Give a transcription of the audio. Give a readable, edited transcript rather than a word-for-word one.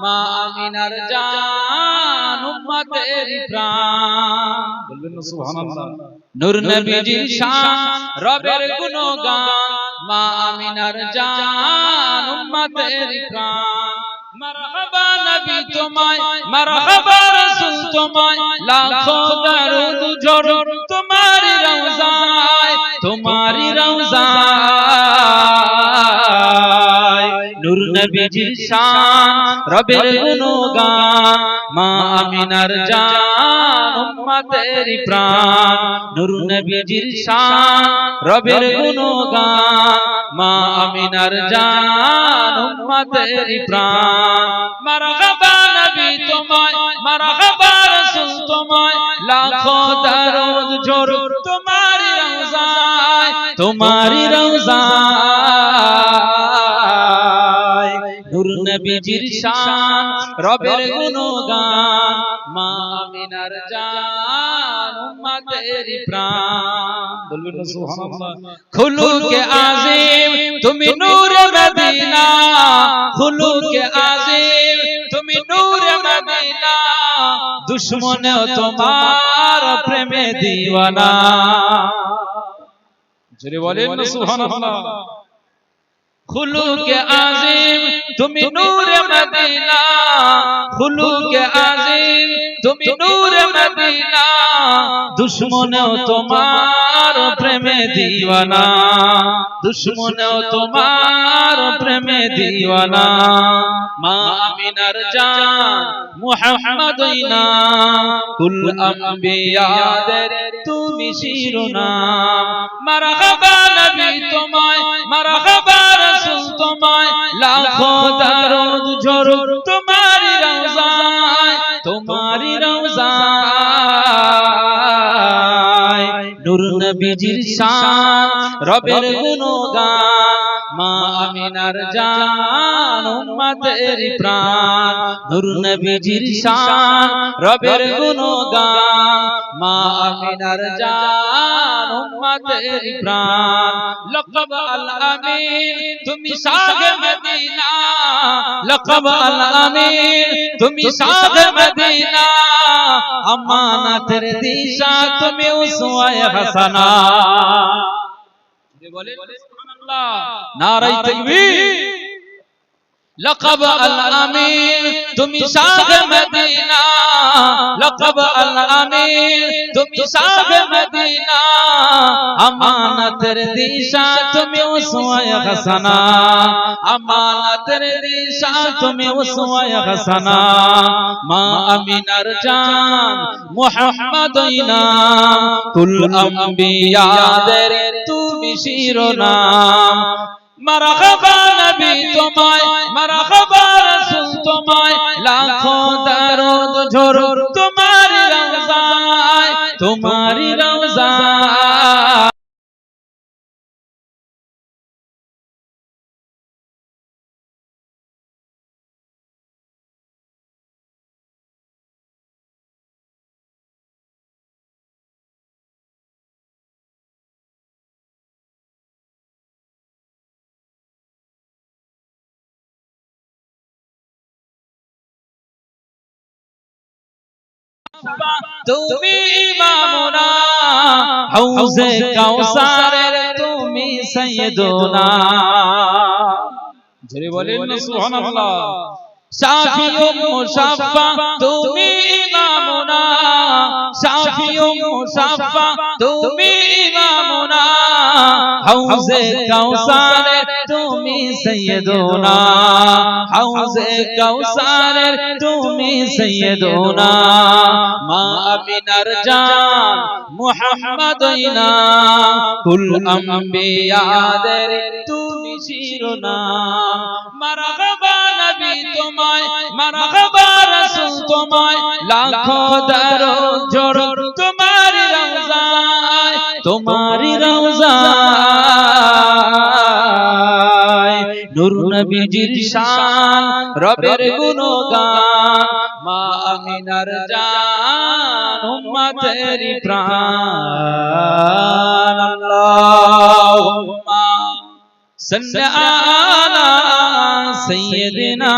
মা আমিনার জান উম্মতের প্রাণ বলবেন না সুবহানাল্লাহ নূর নবীজির শান রবের গুণগান মা আমিনার জান উম্মতের প্রাণ মারহাবা নবী তোমায় মারহাবা রাসূল তোমায় লাখো দরুদ ঝরো তোমারি রওজায় নূর নবীজির শান রবের গুণগান মা আমিনার জান উম্মতের প্রাণ নূর নবীজির শান রবের গুণগান মা আমিনার জান উম্মতের প্রাণ মারহাবা নবী তোমায় মারহাবা রাসূল তোমায় লাখো দরুদ ঝরো তোমারি রওজায় নূর নবীজির শান রবের গুণগান মা আমিনার জান উম্মতের প্রাণ বলবেন না সুবহানাল্লাহ খুলুকে আযীম তুমি নূর মদিনা খুলুকে আযীম তুমি নূর মদিনা দুশমনেও তোমার প্রেমে দিওয়ানা জোরে বলেন না সুবহানাল্লাহ খুলুকে আযীম তুমি নূরে মদিনা খুলুকে আযীম তুমি নূরে মদিনা দুশমনেও তোমার প্রেমে দিওয়ানা দুশমনেও তোমার প্রেমে দিওয়ানা মা আমিনার জান মুহাম্মাদইনা কুল আম্বিয়াদের তুমি শিরোনাম মারহাবা নবী তোমায় মারহাবা রাসূল তোমায় লাখো দরুদ ঝরো তোমারি রওজায় নূর নবীজির শান রবের গুণগান মা আমিনার জান উম্মতের প্রাণ নূর নবীজির শান রবের গুণগান মা আমিনার জান উম্মতের প্রাণ লকব আল আমিন তুমি শাহে মদিনা লকব আল আমিন তুমি শাহে মদিনা আমানতের দিশা তুমি উসওয়ায়ে হাসানা বলে সুবহানাল্লাহ নারায়ে তাকবীর লকব আল আমিন তুমি শাহে মদিনা লকব আল আমিন তুমি শাহে মদিনা আমানতের দিশা তুমি উসওয়ায়ে হাসানা আমানতের দিশা তুমি উসওয়ায়ে হাসানা মা আমিনার জান মুহাম্মাদইনা কুল আম্বিয়াদের তুমি শিরোনাম মারহাবা নবী তোমায় মারহাবা রাসূল তোমায় লাখো দরুদ ঝরো তোমারি রওজায় তুমি ইমামুনা হাউজে কাউসারের তুমি সাইয়্যিদুনা জোরে বলেন না সুবহানাল্লাহ শাফিউ মুশাফফা তুমি ইমামুনা শাফিউ মুশাফফা তুমি ইমামুনা হাউজে কাউসারের তুমি সাইয়্যিদুনা হাউজে কাউসারের তুমি সাইয়্যিদুনা মা আমিনার জান মুহাম্মাদইনা কুল আম্বিয়াদের তুমি শিরোনাম মারহাবা নবী তোমায় মারহাবা রাসূল তোমায় লাখো দরুদ ঝরো তোমারি রওজায় নূর নবীজির শান রবের গুণগান মা আমিনার জান উম্মতের প্রাণ আল্লাহুম্মা সাল্লি আলা সাইয়্যিদিনা